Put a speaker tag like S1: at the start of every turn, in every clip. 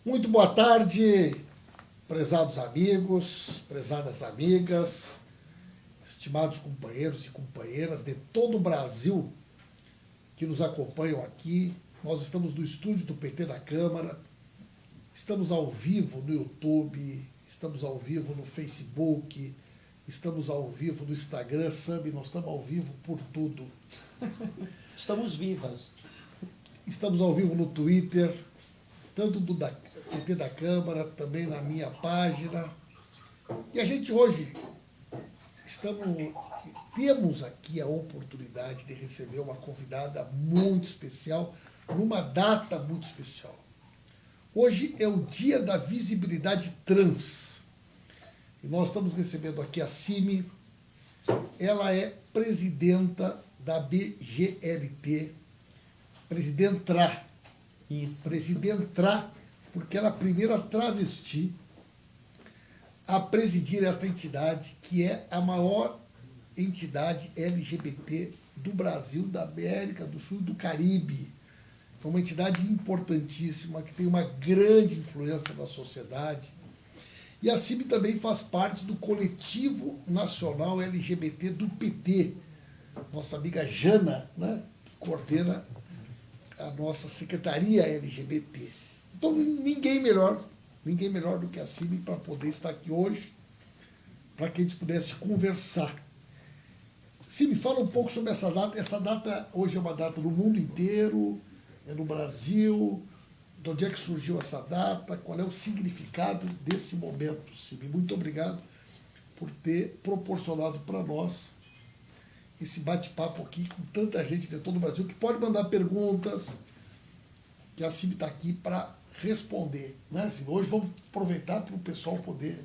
S1: Muito boa tarde, prezados amigos, prezadas amigas, estimados companheiros e companheiras de todo o Brasil que nos acompanham aqui. Nós estamos no estúdio do PT da Câmara, estamos ao vivo no YouTube, estamos ao vivo no Facebook, estamos ao vivo no Instagram, Sammy, nós estamos ao vivo por tudo.
S2: Estamos vivas.
S1: Estamos ao vivo no Twitter, tanto do PT da Câmara, também na minha página. E a gente hoje temos aqui a oportunidade de receber uma convidada muito especial, numa data muito especial. Hoje é o Dia da Visibilidade Trans. E nós estamos recebendo aqui a Simi. Ela é presidenta da BGLT, presidentra.
S2: Isso.
S1: Presidentra, porque ela é a primeira travesti a presidir esta entidade, que é a maior entidade LGBT do Brasil, da América do Sul e do Caribe. É uma entidade importantíssima, que tem uma grande influência na sociedade. E a Simi também faz parte do coletivo nacional LGBT do PT. Nossa amiga Jana, né, que coordena a nossa secretaria LGBT. Então, ninguém melhor do que a Simi para poder estar aqui hoje, para que a gente pudesse conversar. Simi, fala um pouco sobre essa data. Essa data hoje é uma data no mundo inteiro, é no Brasil. De onde é que surgiu essa data? Qual é o significado desse momento, Simi? Muito obrigado por ter proporcionado para nós esse bate-papo aqui com tanta gente de todo o Brasil, que pode mandar perguntas, que a Simi está aqui para responder. Né, Simi? Hoje vamos aproveitar para o pessoal poder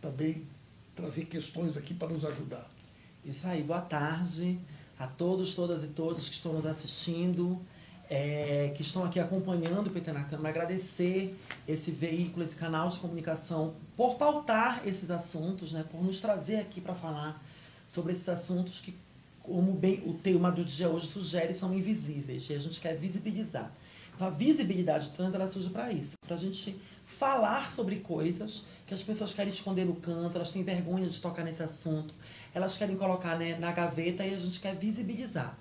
S1: também trazer questões aqui para nos ajudar.
S2: Isso aí, boa tarde a todos, todas e todos que estão nos assistindo, que estão aqui acompanhando o PT na Câmara. Agradecer esse veículo, esse canal de comunicação, por pautar esses assuntos, né, por nos trazer aqui para falar sobre esses assuntos que, como bem o tema do dia hoje sugere, são invisíveis, e a gente quer visibilizar. Então, a visibilidade trans, ela surge para isso, para a gente falar sobre coisas que as pessoas querem esconder no canto, elas têm vergonha de tocar nesse assunto, elas querem colocar, né, na gaveta, e a gente quer visibilizar.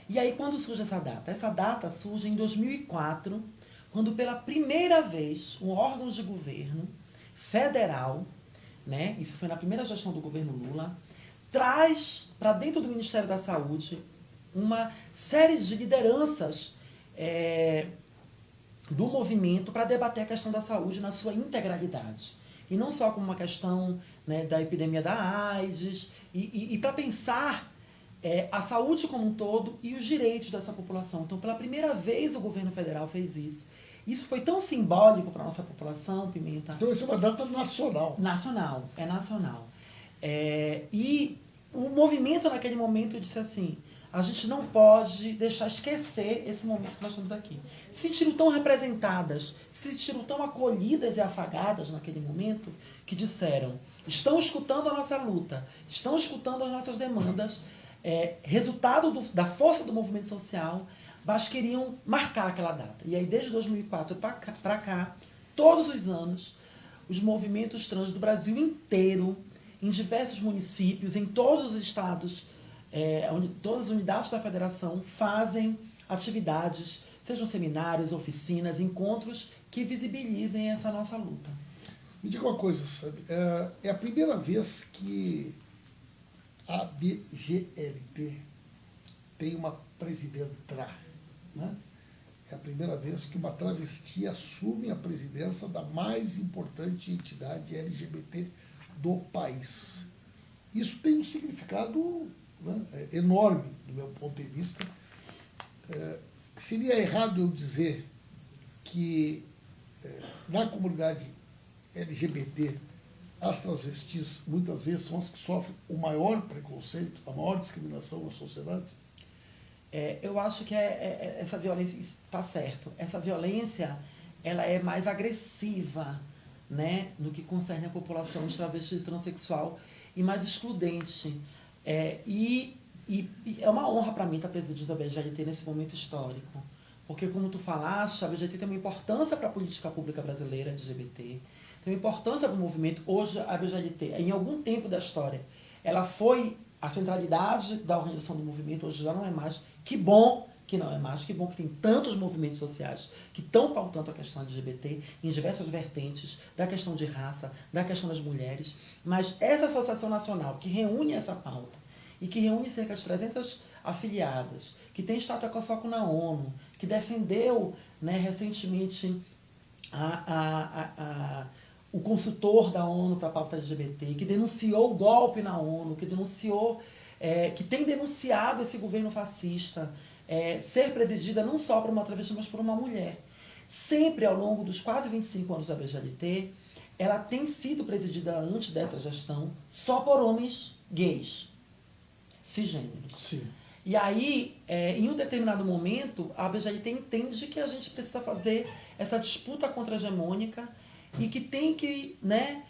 S2: E aí, quando surge essa data? Essa data surge em 2004, quando pela primeira vez um órgão de governo federal, né, isso foi na primeira gestão do governo Lula, traz para dentro do Ministério da Saúde uma série de lideranças do movimento para debater a questão da saúde na sua integralidade. E não só como uma questão, né, da epidemia da AIDS, e para pensar a saúde como um todo e os direitos dessa população. Então, pela primeira vez, o governo federal fez isso. Isso foi tão simbólico para a nossa população, Pimenta.
S1: Então, essa é uma data nacional.
S2: Nacional, é nacional. E o movimento naquele momento disse assim: a gente não pode deixar esquecer esse momento que nós estamos aqui. Se sentiram tão representadas, se sentiram tão acolhidas e afagadas naquele momento, que disseram: estão escutando a nossa luta, estão escutando as nossas demandas, resultado da força do movimento social, mas queriam marcar aquela data. E aí, desde 2004 para cá, todos os anos, os movimentos trans do Brasil inteiro, em diversos municípios, em todos os estados, todas as unidades da federação fazem atividades, sejam seminários, oficinas, encontros que visibilizem essa nossa luta.
S1: Me diga uma coisa, sabe? É a primeira vez que a BGLT tem uma presidenta, né? É a primeira vez que uma travesti assume a presidência da mais importante entidade LGBT do país. Isso tem um significado, né, enorme, do meu ponto de vista. Seria errado eu dizer que na comunidade LGBT as travestis muitas vezes são as que sofrem o maior preconceito, a maior discriminação na sociedade?
S2: Eu acho que essa violência, está certo, essa violência ela é mais agressiva, né, no que concerne a população de travesti transexual, e mais excludente. E é uma honra para mim estar presidindo a BGLT nesse momento histórico, porque, como tu falaste, a BGT tem uma importância para a política pública brasileira LGBT, tem uma importância para o movimento. Hoje, a BGLT, em algum tempo da história, ela foi a centralidade da organização do movimento, hoje já não é mais. Que bom que não é mais, que bom que tem tantos movimentos sociais que estão pautando a questão LGBT em diversas vertentes, da questão de raça, da questão das mulheres. Mas essa associação nacional que reúne essa pauta e que reúne cerca de 300 afiliadas, que tem status ecossócio na ONU, que defendeu, né, recentemente o consultor da ONU para a pauta LGBT, que denunciou o golpe na ONU, que denunciou, que tem denunciado esse governo fascista, ser presidida não só por uma travesti, mas por uma mulher. Sempre ao longo dos quase 25 anos da BGLT, ela tem sido presidida antes dessa gestão só por homens gays, cisgêneros.
S1: Sim.
S2: E aí, em um determinado momento, a BGLT entende que a gente precisa fazer essa disputa contra-hegemônica e que tem que, né,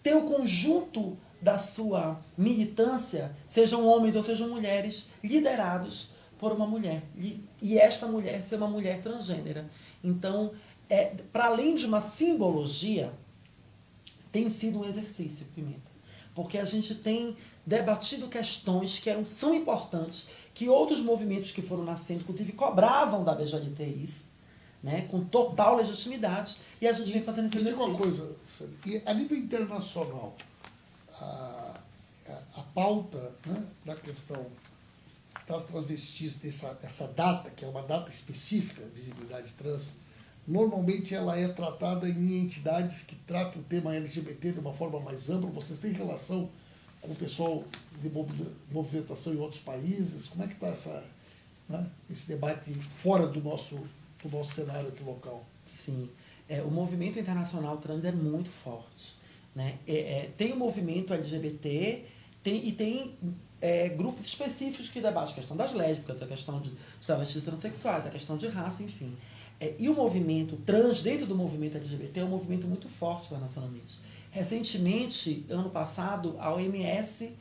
S2: ter o conjunto da sua militância, sejam homens ou sejam mulheres, liderados por uma mulher. E esta mulher ser uma mulher transgênera. Então, para além de uma simbologia, tem sido um exercício, Pimenta. Porque a gente tem debatido questões que são importantes, que outros movimentos que foram nascendo, inclusive, cobravam da BGLT isso, né, com total legitimidade, e a gente vem fazendo esse exercício.
S1: Uma coisa, e a nível internacional, a pauta, né, da questão das travestis, essa data, que é uma data específica, visibilidade trans, normalmente ela é tratada em entidades que tratam o tema LGBT de uma forma mais ampla. Vocês têm relação com o pessoal de movimentação em outros países? Como é que está esse debate fora do nosso cenário aqui local?
S2: Sim, o movimento internacional trans é muito forte, né? Tem o movimento LGBT, tem grupos específicos que debatem a questão das lésbicas, a questão de travestis transexuais, a questão de raça, enfim. E o movimento trans, dentro do movimento LGBT, é um movimento muito forte internacionalmente. Recentemente, ano passado, a OMS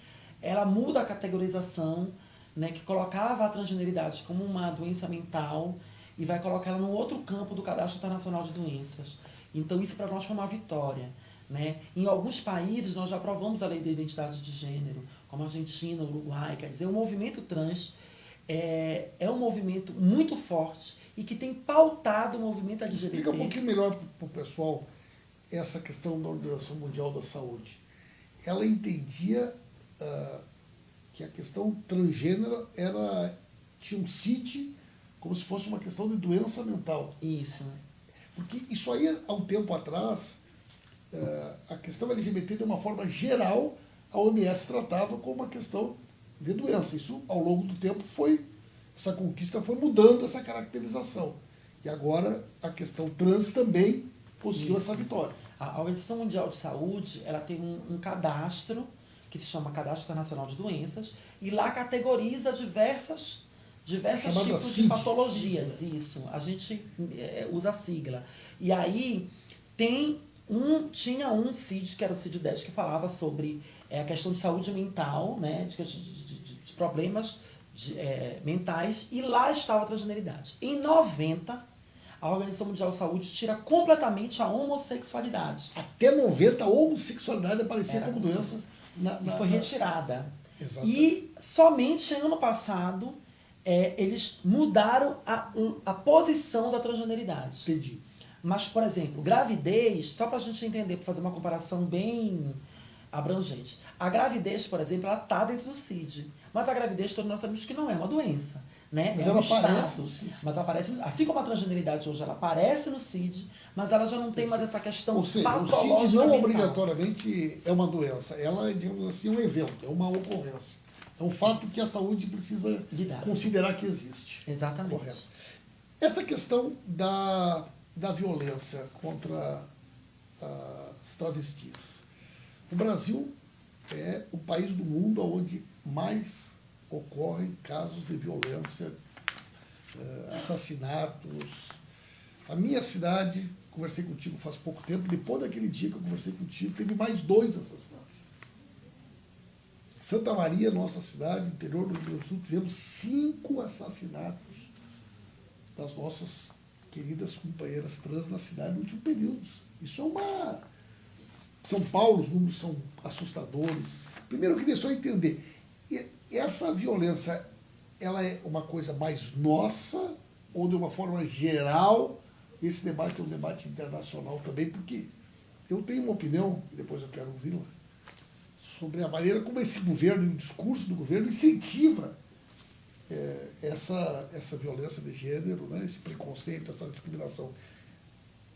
S2: ela muda a categorização, né, que colocava a transgeneridade como uma doença mental e vai colocar ela num outro campo do Cadastro Internacional de Doenças. Então, isso para nós foi uma vitória, né? Em alguns países, nós já aprovamos a lei da identidade de gênero, como a Argentina, Uruguai. Quer dizer, o movimento trans é um movimento muito forte e que tem pautado o movimento LGBT.
S1: Explica um pouquinho melhor para o pessoal essa questão da Organização Mundial da Saúde. Ela entendia que a questão transgênero tinha um CID como se fosse uma questão de doença mental.
S2: Isso.
S1: Porque isso aí, há um tempo atrás, a questão LGBT, de uma forma geral, a OMS tratava como uma questão de doença. Isso, ao longo do tempo, essa conquista foi mudando essa caracterização. E agora a questão trans também conseguiu essa vitória.
S2: A Organização Mundial de Saúde ela tem um cadastro que se chama Cadastro Internacional de Doenças e lá categoriza diversos tipos
S1: CID,
S2: de patologias.
S1: CID, né?
S2: Isso, a gente usa a sigla. E aí tinha um CID, que era o CID-10, que falava sobre a questão de saúde mental, né, de problemas mentais, e lá estava a transgeneridade. Em 90, a Organização Mundial de Saúde tira completamente a homossexualidade.
S1: Até 90, a homossexualidade aparecia como doença.
S2: E foi retirada.
S1: Exatamente.
S2: E somente ano passado eles mudaram a posição da transgeneridade.
S1: Entendi.
S2: Mas, por exemplo, gravidez, só para a gente entender, para fazer uma comparação bem abrangente. A gravidez, por exemplo, ela está dentro do CID. Mas a gravidez, todos nós sabemos que não é uma doença. Né?
S1: Mas
S2: é
S1: ela
S2: um
S1: aparece
S2: estado.
S1: no CID.
S2: Mas aparece, assim como a transgeneridade hoje, ela aparece no CID, mas ela já não tem mais essa questão patológica.
S1: O CID não
S2: mental.
S1: obrigatoriamente é uma doença. Ela é, digamos assim, um evento, é uma ocorrência. É um fato que a saúde precisa considerar que existe.
S2: Exatamente.
S1: Correto. Essa questão da violência contra as travestis. O Brasil é o país do mundo onde mais ocorrem casos de violência, assassinatos. A minha cidade, conversei contigo faz pouco tempo, depois daquele dia que eu conversei contigo, teve mais 2 assassinatos. Santa Maria, nossa cidade, interior do Rio Grande do Sul, tivemos 5 assassinatos das nossas queridas companheiras trans na cidade no último período. Isso é uma... São Paulo, os números são assustadores. Primeiro, eu queria só entender, essa violência, ela é uma coisa mais nossa ou, de uma forma geral, esse debate é um debate internacional também? Porque eu tenho uma opinião, e depois eu quero ouvi-la, sobre a maneira como esse governo, o discurso do governo, incentiva essa violência de gênero, né, esse preconceito, essa discriminação.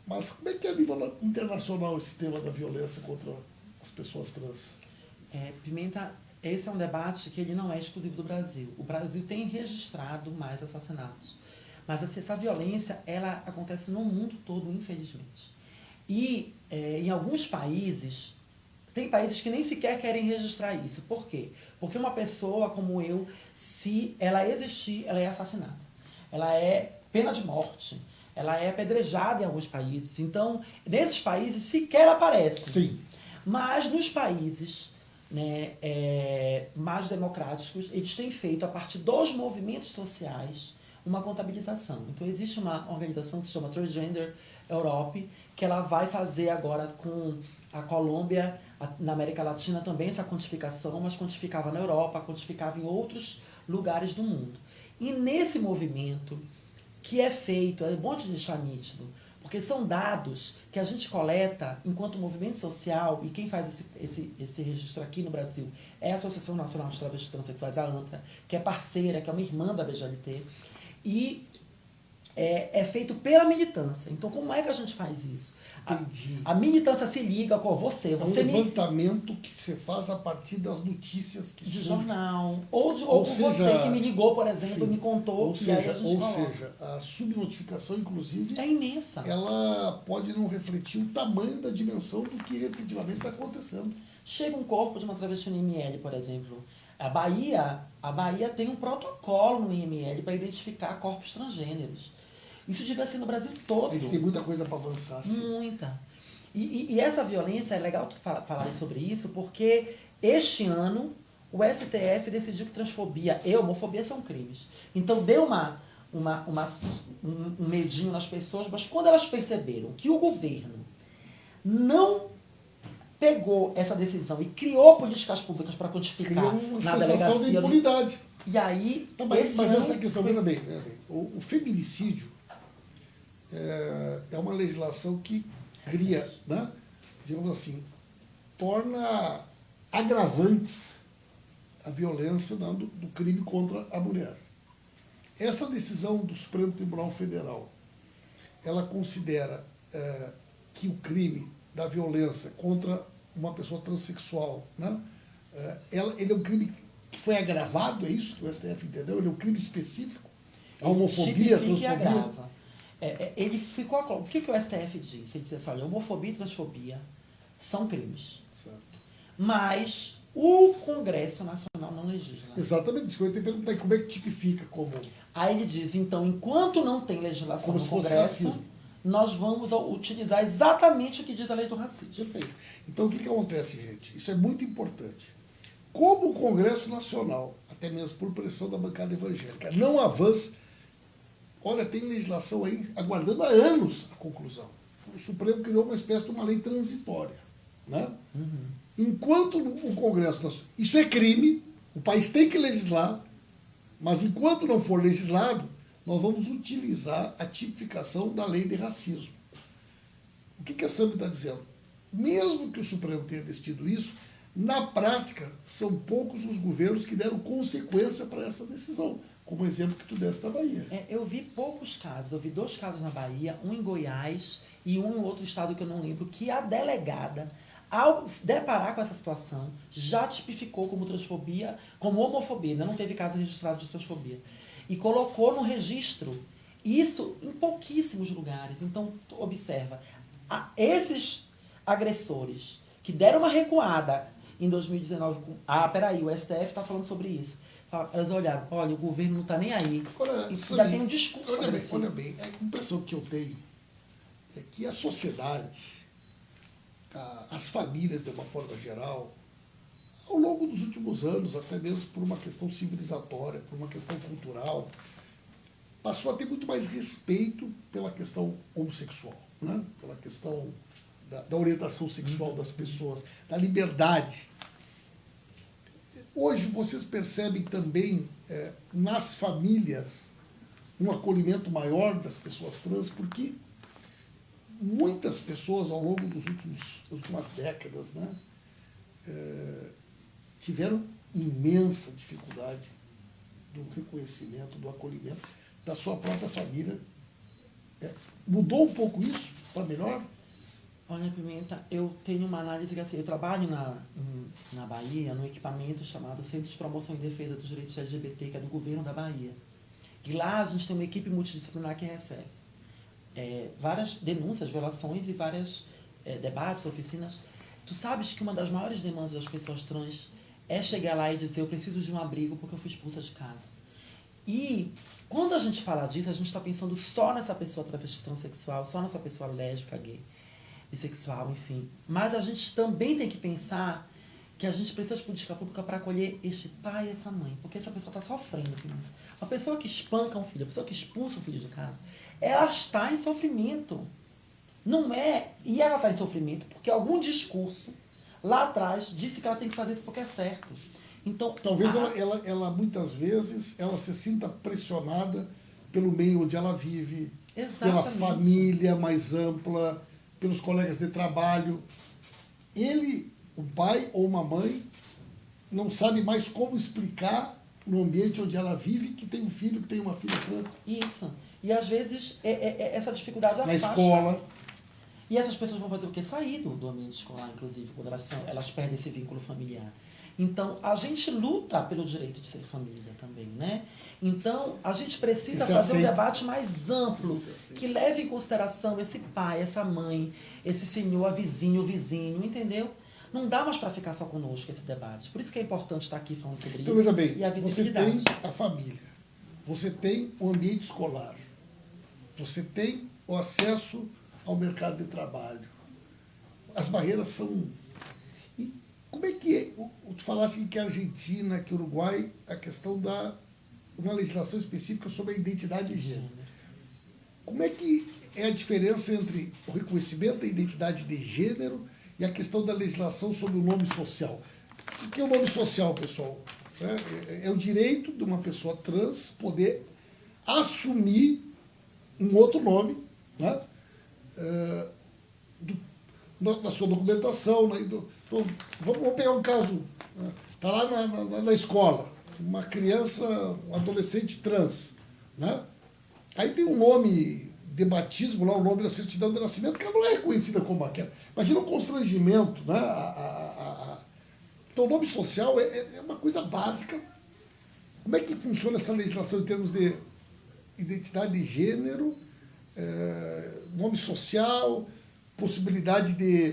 S1: Mas como é que é a nível internacional esse tema da violência contra as pessoas trans?
S2: Pimenta, esse é um debate que ele não é exclusivo do Brasil. O Brasil tem registrado mais assassinatos. Mas assim, essa violência, ela acontece no mundo todo, infelizmente. E em alguns países, tem países que nem sequer querem registrar isso. Por quê? Porque uma pessoa como eu, se ela existir, ela é assassinada. Ela é pena de morte. Ela é apedrejada em alguns países. Então, nesses países sequer aparece.
S1: Sim.
S2: Mas nos países, né, mais democráticos, eles têm feito, a partir dos movimentos sociais, uma contabilização. Então, existe uma organização que se chama Transgender Europe, que ela vai fazer agora com a Colômbia, na América Latina também, essa quantificação, mas quantificava na Europa, quantificava em outros lugares do mundo. E nesse movimento que é feito, é bom de deixar nítido, porque são dados que a gente coleta enquanto movimento social, e quem faz esse registro aqui no Brasil é a Associação Nacional de Travestis e Transsexuais, a ANTRA, que é parceira, que é uma irmã da BGLT, e é feito pela militância. Então, como é que a gente faz isso? A militância se liga com você.
S1: É um levantamento que você faz a partir das notícias que
S2: de jornal. Ou seja, você que me ligou, por exemplo,
S1: sim,
S2: me contou.
S1: Ou seja, a subnotificação, inclusive,
S2: é imensa.
S1: Ela pode não refletir o tamanho da dimensão do que efetivamente está acontecendo.
S2: Chega um corpo de uma travesti no IML, por exemplo. A Bahia tem um protocolo no IML para identificar corpos transgêneros. Isso devia ser no Brasil todo.
S1: Eles têm muita coisa para avançar. Sim.
S2: Muita. E essa violência, é legal tu falar sobre isso, porque este ano o STF decidiu que transfobia e homofobia são crimes. Então deu um medinho nas pessoas, mas quando elas perceberam que o governo não pegou essa decisão e criou políticas públicas para quantificar na delegacia
S1: de impunidade.
S2: E aí,
S1: mas essa questão, veja bem, o feminicídio é uma legislação que cria, né, digamos assim, torna agravantes a violência do crime contra a mulher. Essa decisão do Supremo Tribunal Federal, ela considera que o crime da violência contra uma pessoa transexual, né, ele é um crime que foi agravado, é isso que o STF entendeu? Ele é um crime específico? A homofobia, a transfobia?
S2: Ele ficou... O que o STF diz? Ele diz assim, olha, homofobia e transfobia são crimes.
S1: Certo.
S2: Mas o Congresso Nacional não legisla.
S1: Exatamente, isso que eu ia te perguntar, como é que tipifica como...
S2: Aí ele diz, então, enquanto não tem legislação no Congresso, nós vamos utilizar exatamente o que diz a lei do racismo.
S1: Perfeito. Então, o que acontece, gente? Isso é muito importante. Como o Congresso Nacional, até mesmo por pressão da bancada evangélica, não avança, olha, tem legislação aí aguardando há anos a conclusão. O Supremo criou uma espécie de uma lei transitória. Né?
S2: Uhum.
S1: Enquanto o Congresso Nacional... Isso é crime, o país tem que legislar, mas enquanto não for legislado, nós vamos utilizar a tipificação da lei de racismo. O que a SAMB está dizendo? Mesmo que o Supremo tenha decidido isso, na prática, são poucos os governos que deram consequência para essa decisão, como o exemplo que tu deste da Bahia.
S2: Eu vi poucos casos, eu vi 2 casos na Bahia, um em Goiás e um em outro estado que eu não lembro, que a delegada, ao se deparar com essa situação, já tipificou como transfobia, como homofobia, ainda não teve caso registrado de transfobia, e colocou no registro, isso em pouquíssimos lugares. Então, observa, esses agressores que deram uma recuada em 2019, peraí, o STF está falando sobre isso. Elas olharam, olha, o governo não está nem aí.
S1: Agora,
S2: ainda tem um discurso agressivo.
S1: Olha bem, a impressão que eu tenho é que a sociedade, as famílias, de uma forma geral, ao longo dos últimos anos, até mesmo por uma questão civilizatória, por uma questão cultural, passou a ter muito mais respeito pela questão homossexual, né? Pela questão da orientação sexual das pessoas, da liberdade. Hoje vocês percebem também nas famílias um acolhimento maior das pessoas trans, porque muitas pessoas ao longo das últimas décadas, né, tiveram imensa dificuldade do reconhecimento, do acolhimento da sua própria família. Mudou um pouco isso para melhor?
S2: Olha, Pimenta, eu tenho uma análise que assim, eu trabalho na Bahia, num equipamento chamado Centro de Promoção e Defesa dos Direitos LGBT, que é do governo da Bahia. E lá a gente tem uma equipe multidisciplinar que recebe várias denúncias, violações e vários debates, oficinas. Tu sabes que uma das maiores demandas das pessoas trans é chegar lá e dizer: eu preciso de um abrigo porque eu fui expulsa de casa. E quando a gente fala disso, a gente está pensando só nessa pessoa travesti transexual, só nessa pessoa lésbica, gay, bissexual, enfim. Mas a gente também tem que pensar que a gente precisa de política pública para acolher este pai e essa mãe, porque essa pessoa está sofrendo. Uma pessoa que espanca um filho, uma pessoa que expulsa um filho de casa, ela está em sofrimento. Não é... E ela está em sofrimento porque algum discurso lá atrás disse que ela tem que fazer isso porque é certo. Então,
S1: talvez ela muitas vezes ela se sinta pressionada pelo meio onde ela vive,
S2: exatamente,
S1: pela família mais ampla, pelos colegas de trabalho. Ele, o pai ou uma mãe, não sabe mais como explicar no ambiente onde ela vive que tem um filho, que tem uma filha trans.
S2: Isso. E às vezes essa dificuldade afasta.
S1: Na escola.
S2: E essas pessoas vão fazer o quê? Sair do ambiente escolar, inclusive, quando elas perdem esse vínculo familiar. Então, a gente luta pelo direito de ser família também, né? Então, a gente precisa fazer um debate mais amplo, que leve em consideração esse pai, essa mãe, esse senhor, a vizinho, o vizinho, entendeu? Não dá mais para ficar só conosco esse debate. Por isso que é importante estar aqui falando sobre
S1: então,
S2: isso.
S1: Veja bem,
S2: e a visibilidade.
S1: você tem a família, você tem o ambiente escolar, você tem o acesso ao mercado de trabalho. As barreiras são... E como é que é? Tu falaste que a Argentina, que o Uruguai, a questão da uma legislação específica sobre a identidade de gênero. Como é que é a diferença entre o reconhecimento da identidade de gênero e a questão da legislação sobre o nome social? O que é o nome social, pessoal? É o direito de uma pessoa trans poder assumir um outro nome, né? Na sua documentação. Então, vamos pegar um caso. Está lá na escola, uma criança, um adolescente trans, né? Aí tem um nome de batismo, lá, o nome da certidão de nascimento, que ela não é reconhecida como aquela. Imagina o constrangimento, né? Então, o nome social é uma coisa básica. Como é que funciona essa legislação em termos de identidade de gênero, nome social, possibilidade de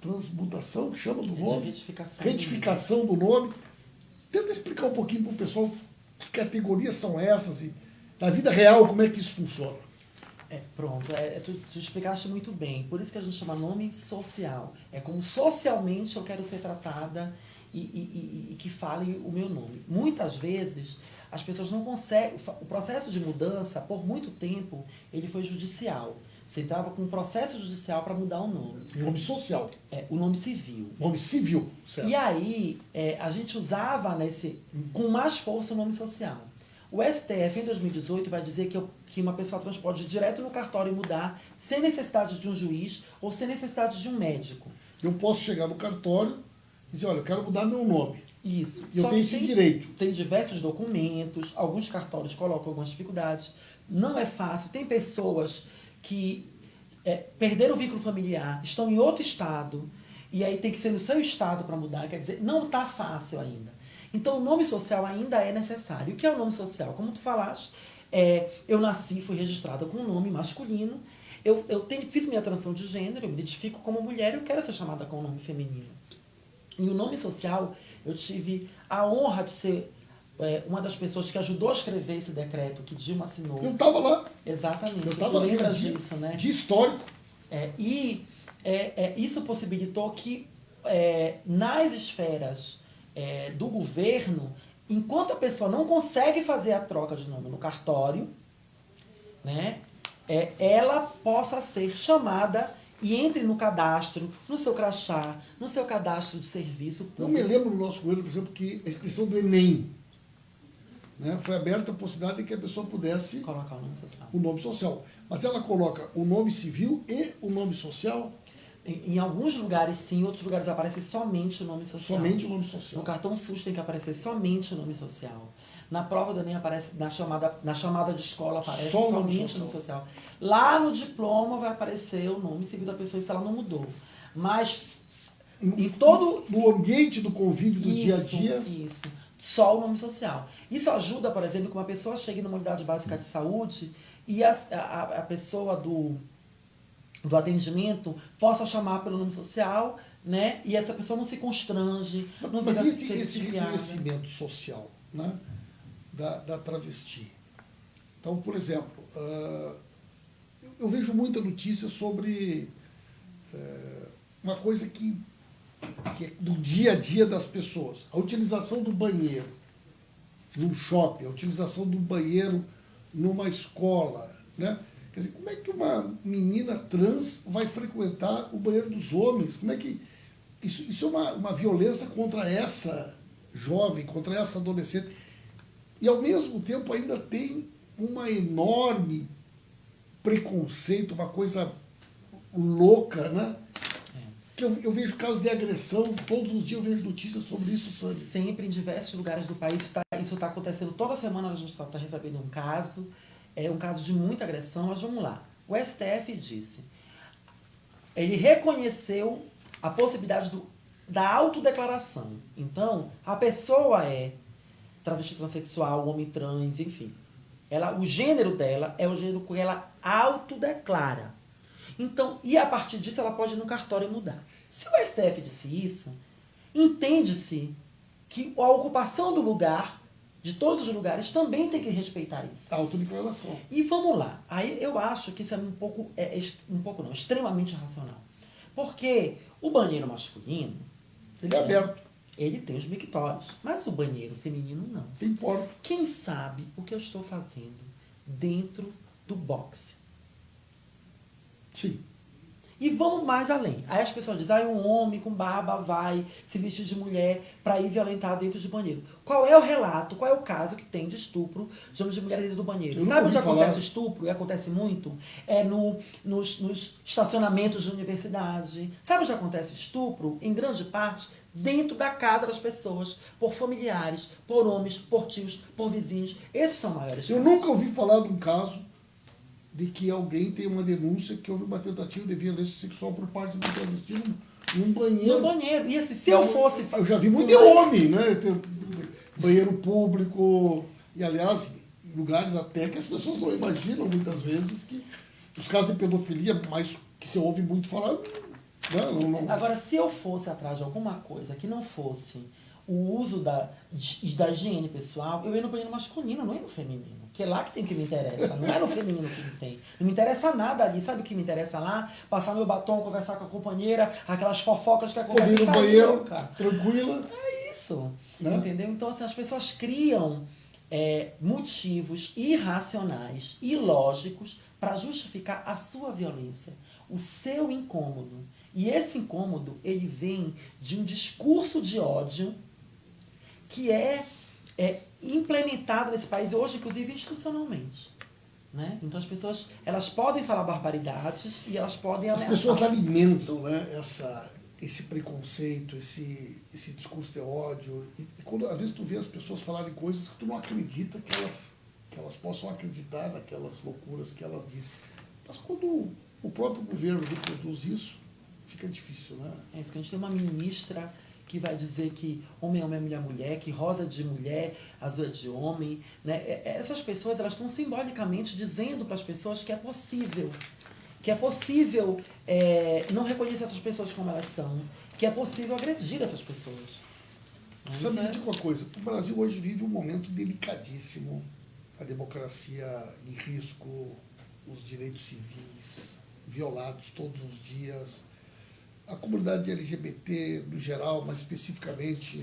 S1: transmutação, que chama do nome? Retificação do nome. Tenta explicar um pouquinho para o pessoal que categorias são essas e, na vida real, como é que isso funciona.
S2: Pronto, tu explicaste muito bem. Por isso que a gente chama nome social. É como socialmente eu quero ser tratada e que fale o meu nome. Muitas vezes as pessoas não conseguem... O processo de mudança, por muito tempo, ele foi judicial. Você entrava com um processo judicial para mudar o nome.
S1: Nome social.
S2: O nome civil.
S1: Nome civil, certo.
S2: E aí, a gente usava com mais força o nome social. O STF, em 2018, vai dizer que uma pessoa trans pode ir direto no cartório e mudar, sem necessidade de um juiz ou sem necessidade de um médico.
S1: Eu posso chegar no cartório e dizer: olha, eu quero mudar meu nome.
S2: Isso.
S1: E eu tenho esse direito.
S2: Tem diversos documentos, alguns cartórios colocam algumas dificuldades. Não é fácil. Tem pessoas que perderam o vínculo familiar, estão em outro estado, e aí tem que ser no seu estado para mudar. Quer dizer, não está fácil ainda. Então, o nome social ainda é necessário. O que é o nome social? Como tu falaste, eu nasci, fui registrada com um nome masculino, fiz minha transição de gênero, eu me identifico como mulher, eu quero ser chamada com um nome feminino. E o nome social, eu tive a honra de ser uma das pessoas que ajudou a escrever esse decreto que Dilma assinou.
S1: Eu estava lá.
S2: Exatamente.
S1: Eu estava
S2: lembra disso, né?
S1: De histórico.
S2: Isso possibilitou que nas esferas do governo, enquanto a pessoa não consegue fazer a troca de nome no cartório, né, ela possa ser chamada e entre no cadastro, no seu crachá, no seu cadastro de serviço público.
S1: Eu me lembro no nosso governo, por exemplo, que a inscrição do Enem, né, foi aberta a possibilidade de que a pessoa pudesse
S2: Colocar o nome social.
S1: o nome social. Mas ela coloca o nome civil e o nome social?
S2: Em alguns lugares sim, em outros lugares aparece somente o nome social.
S1: Somente o nome social.
S2: No cartão SUS tem que aparecer somente o nome social. Na prova do Enem aparece, na chamada de escola aparece
S1: Só o nome
S2: somente o nome social. Lá no diploma vai aparecer o nome civil da pessoa, se ela não mudou. Mas em todo...
S1: No ambiente do convívio do dia a dia.
S2: Isso. Só o nome social. Isso ajuda, por exemplo, que uma pessoa chegue numa unidade básica de saúde e a pessoa do atendimento possa chamar pelo nome social, né? E essa pessoa não se constrange, não
S1: Mas
S2: fica
S1: esse reconhecimento social, né, da travesti. Então, por exemplo, eu vejo muita notícia sobre uma coisa que é do dia a dia das pessoas. A utilização do banheiro num shopping, a utilização do banheiro numa escola, né? Quer dizer, como é que uma menina trans vai frequentar o banheiro dos homens? Como é que... Isso é uma violência contra essa jovem, contra essa adolescente. E, ao mesmo tempo, ainda tem uma enorme preconceito, uma coisa louca, né? Que eu vejo casos de agressão, todos os dias eu vejo notícias sobre isso, sabe?
S2: Sempre em diversos lugares do país, isso está acontecendo. Toda semana a gente está recebendo um caso, um caso de muita agressão, mas vamos lá. O STF disse, ele reconheceu a possibilidade da autodeclaração. Então, a pessoa é travesti transexual, homem trans, enfim. O gênero dela é o gênero que ela autodeclara. Então, e a partir disso ela pode ir no cartório e mudar. Se o STF disse isso, entende-se que a ocupação do lugar, de todos os lugares, também tem que respeitar isso.
S1: A autodeclaração.
S2: E vamos lá. Aí eu acho que isso é extremamente irracional. Porque o banheiro masculino...
S1: Ele é aberto.
S2: Ele tem os mictórios, mas o banheiro feminino não.
S1: Tem porta.
S2: Quem sabe o que eu estou fazendo dentro do boxe?
S1: Sim.
S2: E vamos mais além. Aí as pessoas dizem, um homem com barba vai se vestir de mulher para ir violentar dentro de banheiro. Qual é o relato, qual é o caso que tem de estupro de mulher dentro do banheiro? Sabe onde acontece o estupro? E acontece muito? É nos estacionamentos de universidade. Sabe onde acontece estupro? Em grande parte, dentro da casa das pessoas, por familiares, por homens, por tios, por vizinhos. Esses são maiores
S1: Eu
S2: casos.
S1: nunca ouvi falar de um caso de que alguém tem uma denúncia que houve uma tentativa de violência sexual por parte do travesti num banheiro.
S2: No banheiro. E assim, se eu fosse...
S1: Eu já vi muito de homem, né? Tem banheiro público, e aliás, lugares até que as pessoas não imaginam muitas vezes que os casos de pedofilia, mas que se ouve muito falar, não.
S2: Agora, se eu fosse atrás de alguma coisa que não fosse o uso da higiene pessoal, eu ia no banheiro masculino, não ia no feminino. Que é lá que tem que me interessa, não é no feminino que me tem. Não me interessa nada ali. Sabe o que me interessa lá? Passar meu batom, conversar com a companheira, aquelas fofocas que acontecem.
S1: Poder ir no banheiro, tranquila.
S2: É isso.
S1: Né?
S2: Entendeu? Então, assim, as pessoas criam motivos irracionais, ilógicos, para justificar a sua violência, o seu incômodo. E esse incômodo, ele vem de um discurso de ódio que é implementado nesse país hoje, inclusive institucionalmente. Né? Então as pessoas elas podem falar barbaridades e elas podem ameaçar.
S1: As pessoas alimentam, né, esse preconceito, esse discurso de ódio. E quando às vezes tu vê as pessoas falarem coisas que tu não acredita que elas possam acreditar naquelas loucuras que elas dizem. Mas quando o próprio governo reproduz isso, fica difícil, né?
S2: É isso que a gente tem uma ministra que vai dizer que homem é homem, mulher é mulher, que rosa é de mulher, azul é de homem. Né? Essas pessoas elas estão simbolicamente dizendo para as pessoas que é possível não reconhecer essas pessoas como elas são, que é possível agredir essas pessoas.
S1: Sabe, me diga uma coisa, o Brasil hoje vive um momento delicadíssimo, a democracia em risco, os direitos civis violados todos os dias, a comunidade LGBT no geral, mas especificamente,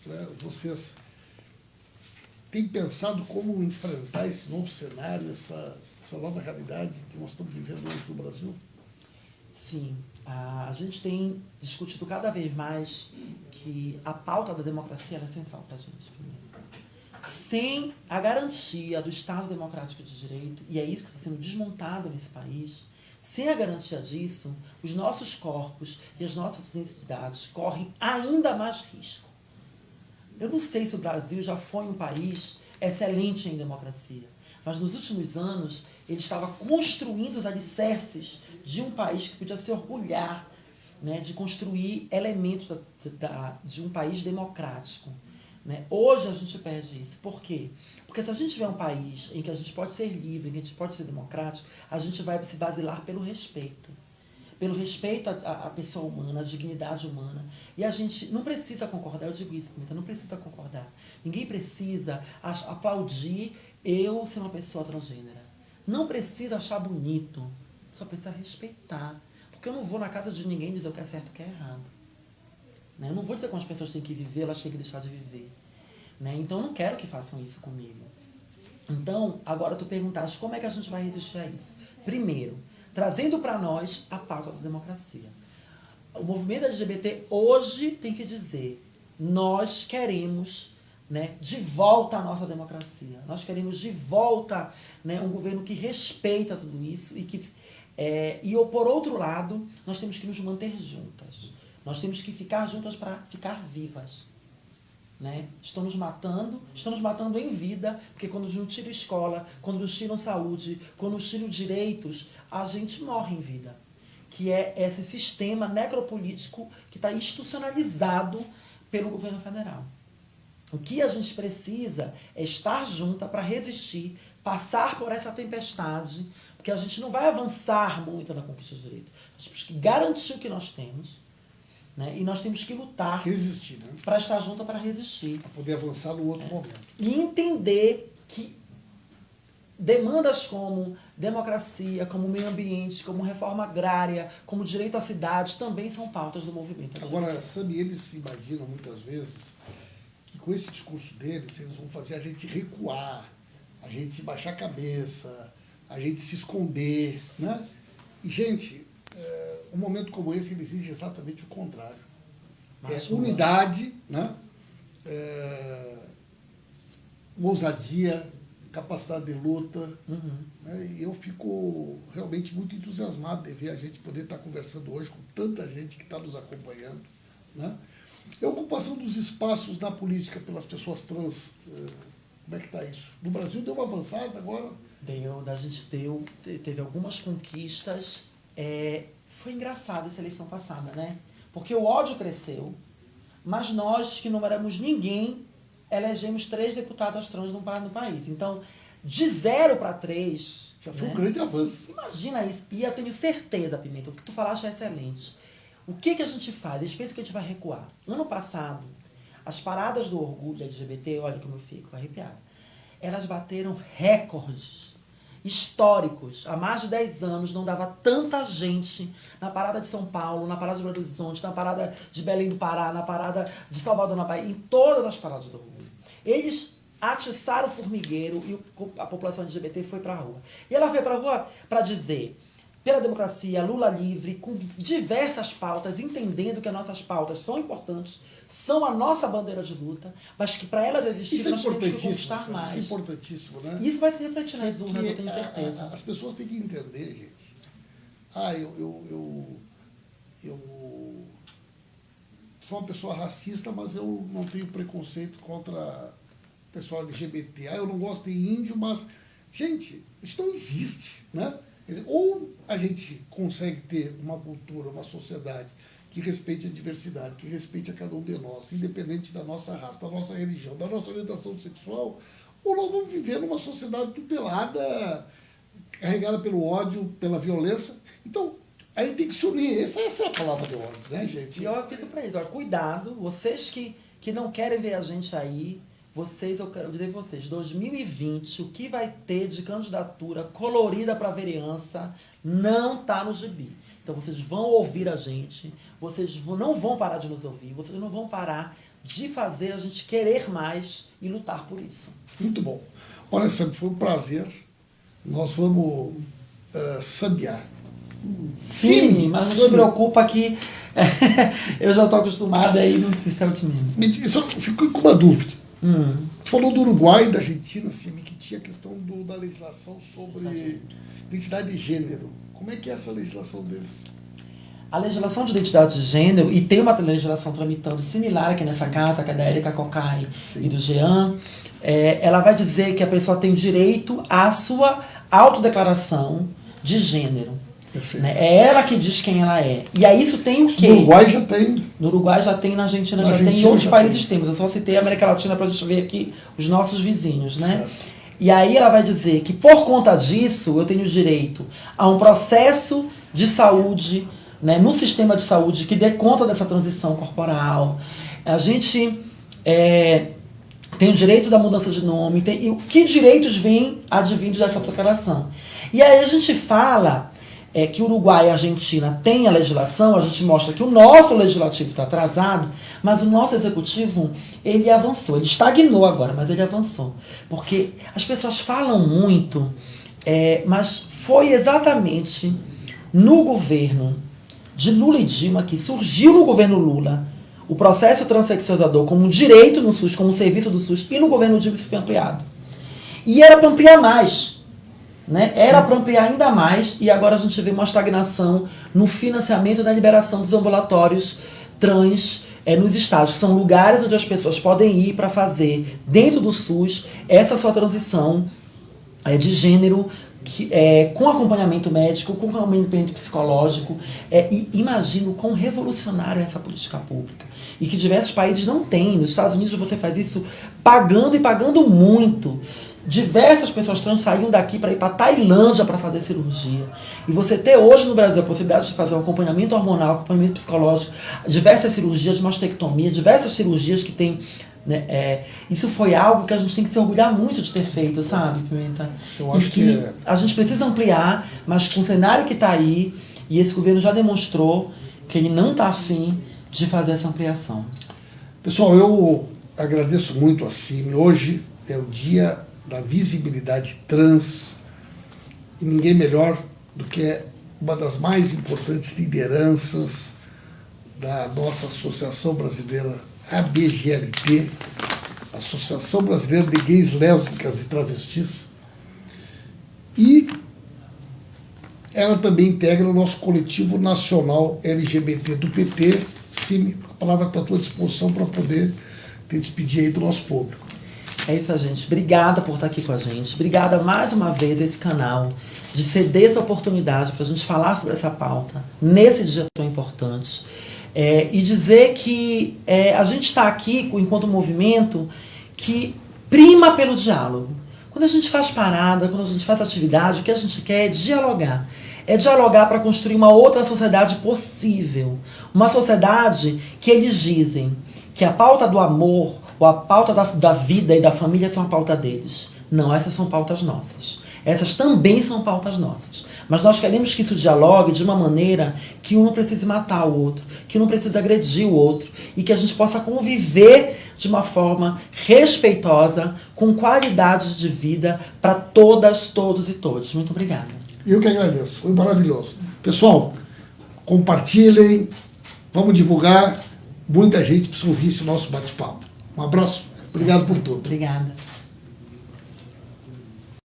S1: né, vocês têm pensado como enfrentar esse novo cenário, essa essa nova realidade que nós estamos vivendo hoje no Brasil?
S2: Sim, a gente tem discutido cada vez mais que a pauta da democracia é central para a gente, primeiro. Sem a garantia do Estado Democrático de Direito, e é isso que está sendo desmontado nesse país, sem a garantia disso, os nossos corpos e as nossas entidades correm ainda mais risco. Eu não sei se o Brasil já foi um país excelente em democracia, mas nos últimos anos ele estava construindo os alicerces de um país que podia se orgulhar, né, de construir elementos de um país democrático. Né? Hoje a gente perde isso. Por quê? Porque se a gente tiver um país em que a gente pode ser livre, em que a gente pode ser democrático, a gente vai se basilar pelo respeito. Pelo respeito à pessoa humana, à dignidade humana. E a gente não precisa concordar, eu digo isso, Pimenta, não precisa concordar. Ninguém precisa aplaudir eu ser uma pessoa transgênera. Não precisa achar bonito, só precisa respeitar. Porque eu não vou na casa de ninguém dizer o que é certo e o que é errado. Né? Eu não vou dizer como as pessoas têm que viver, elas têm que deixar de viver. Né? Então eu não quero que façam isso comigo. Então, agora tu perguntaste como é que a gente vai resistir a isso. Primeiro, trazendo para nós a pauta da democracia. O movimento LGBT hoje tem que dizer, nós queremos, né, de volta a nossa democracia. Nós queremos de volta, né, um governo que respeita tudo isso e que por outro lado, nós temos que nos manter juntas. Nós temos que ficar juntas para ficar vivas. Né? Estão nos matando em vida, porque quando nos tiram escola, quando nos tiram saúde, quando nos tiram direitos, a gente morre em vida. Que é esse sistema necropolítico que está institucionalizado pelo governo federal. O que a gente precisa é estar junta para resistir, passar por essa tempestade, porque a gente não vai avançar muito na conquista do direito. Nós temos que garantir o que nós temos, né? E nós temos que lutar,
S1: resistir, né?
S2: Para estar junta para resistir.
S1: Para poder avançar no outro momento.
S2: E entender que demandas como democracia, como meio ambiente, como reforma agrária, como direito à cidade, também são pautas do movimento.
S1: Agora, Sami, eles imaginam muitas vezes que com esse discurso deles, eles vão fazer a gente recuar, a gente baixar a cabeça, a gente se esconder, né? E, gente, um momento como esse, ele exige exatamente o contrário. Unidade, né? Ousadia, capacidade de luta.
S2: Uhum.
S1: Né? E eu fico realmente muito entusiasmado de ver a gente poder estar conversando hoje com tanta gente que está nos acompanhando. Né? A ocupação dos espaços na política pelas pessoas trans, como é que está isso? No Brasil deu uma avançada agora?
S2: Teve algumas conquistas. Foi engraçado essa eleição passada, né? Porque o ódio cresceu, mas nós, que não éramos ninguém, elegemos 3 deputadas trans no país. Então, de 0 para 3...
S1: Já foi um grande avanço.
S2: Imagina isso. E eu tenho certeza, Pimenta, o que tu falaste é excelente. O que a gente faz? Eles pensam que a gente vai recuar. Ano passado, as paradas do orgulho LGBT, olha como eu fico arrepiada, elas bateram recordes históricos. Há mais de 10 anos não dava tanta gente na parada de São Paulo, na parada de Belo Horizonte, na parada de Belém do Pará, na parada de Salvador, na Bahia, em todas as paradas do orgulho. Eles atiçaram o formigueiro e a população LGBT foi para a rua. E ela foi para a rua para dizer, pela democracia, Lula livre, com diversas pautas, entendendo que as nossas pautas são importantes, são a nossa bandeira de luta, mas que para elas existirem nós temos que conquistar mais.
S1: Isso é importantíssimo, né?
S2: E isso vai se refletir nas urnas, eu tenho certeza.
S1: As pessoas têm que entender, gente. Eu sou uma pessoa racista, mas eu não tenho preconceito contra o pessoal LGBT. Eu não gosto de índio, mas... Gente, isso não existe, né? Quer dizer, ou a gente consegue ter uma cultura, uma sociedade que respeite a diversidade, que respeite a cada um de nós, independente da nossa raça, da nossa religião, da nossa orientação sexual, ou nós vamos viver numa sociedade tutelada, carregada pelo ódio, pela violência. Então, a gente tem que se unir. Essa é a palavra de ordem, né, gente?
S2: E eu aviso para eles, cuidado, vocês que não querem ver a gente aí, eu quero dizer para vocês, 2020, o que vai ter de candidatura colorida para vereança não está no gibi. Então vocês vão ouvir a gente, vocês não vão parar de nos ouvir, vocês não vão parar de fazer a gente querer mais e lutar por isso.
S1: Muito bom. Olha, Sandro, foi um prazer, nós vamos sambiar.
S2: Sim, mas não se preocupa que eu já estou acostumada aí no cristal de mim.
S1: Eu fico com uma dúvida. Tu falou do Uruguai e da Argentina, Simi, que tinha a questão da legislação sobre identidade de gênero. Como é que é essa legislação deles?
S2: A legislação de identidade de gênero, e tem uma legislação tramitando similar aqui nessa casa, que é da Érica Cocai e do Jean, ela vai dizer que a pessoa tem direito à sua autodeclaração de gênero. Né? É ela que diz quem ela é. E aí isso tem o quê?
S1: No Uruguai já tem.
S2: No Uruguai já tem, na Argentina já tem, em outros países temos. Eu só citei a América Latina para a gente ver aqui os nossos vizinhos, né? Certo. E aí ela vai dizer que por conta disso eu tenho direito a um processo de saúde, né, no sistema de saúde que dê conta dessa transição corporal. A gente tem o direito da mudança de nome, e que direitos vêm advindos dessa declaração. E aí a gente fala que o Uruguai e a Argentina têm a legislação, a gente mostra que o nosso legislativo está atrasado, mas o nosso executivo, ele avançou. Ele estagnou agora, mas ele avançou. Porque as pessoas falam muito, mas foi exatamente no governo de Lula e Dilma, que surgiu no governo Lula, o processo transexualizador como um direito no SUS, como um serviço do SUS, e no governo Dilma isso foi ampliado. E era para ampliar mais. Né? Era para ampliar ainda mais, e agora a gente vê uma estagnação no financiamento e na liberação dos ambulatórios trans nos estados. São lugares onde as pessoas podem ir para fazer, dentro do SUS, essa sua transição de gênero, com acompanhamento médico, com acompanhamento psicológico. E imagino quão revolucionária é essa política pública. E que diversos países não têm. Nos Estados Unidos você faz isso pagando e pagando muito. Diversas pessoas trans saíam daqui para ir para a Tailândia para fazer cirurgia. E você ter hoje no Brasil a possibilidade de fazer um acompanhamento hormonal, acompanhamento psicológico, diversas cirurgias de mastectomia, diversas cirurgias que tem... Né, isso foi algo que a gente tem que se orgulhar muito de ter feito, sabe, Pimenta?
S1: Eu acho que
S2: a gente precisa ampliar, mas com o cenário que está aí, e esse governo já demonstrou que ele não está afim de fazer essa ampliação.
S1: Pessoal, eu agradeço muito a Simi. Hoje é o dia da visibilidade trans, e ninguém melhor do que uma das mais importantes lideranças da nossa Associação Brasileira, ABGLT, Associação Brasileira de Gays, Lésbicas e Travestis, e ela também integra o nosso coletivo nacional LGBT do PT. Sim, a palavra está à tua disposição para poder te despedir aí do nosso público.
S2: É isso, gente. Obrigada por estar aqui com a gente. Obrigada mais uma vez a esse canal de ceder essa oportunidade para a gente falar sobre essa pauta nesse dia tão importante. E dizer que a gente está aqui enquanto movimento que prima pelo diálogo. Quando a gente faz parada, quando a gente faz atividade, o que a gente quer é dialogar. É dialogar para construir uma outra sociedade possível. Uma sociedade que eles dizem que a pauta do amor, ou a pauta da vida e da família são a pauta deles. Não, essas são pautas nossas. Essas também são pautas nossas. Mas nós queremos que isso dialogue de uma maneira que um não precise matar o outro, que um não precise agredir o outro, e que a gente possa conviver de uma forma respeitosa, com qualidade de vida para todas, todos e todos. Muito obrigada.
S1: Eu que agradeço. Foi maravilhoso. Pessoal, compartilhem, vamos divulgar. Muita gente precisa ouvir esse nosso bate-papo. Um abraço. Obrigado por tudo.
S2: Obrigada.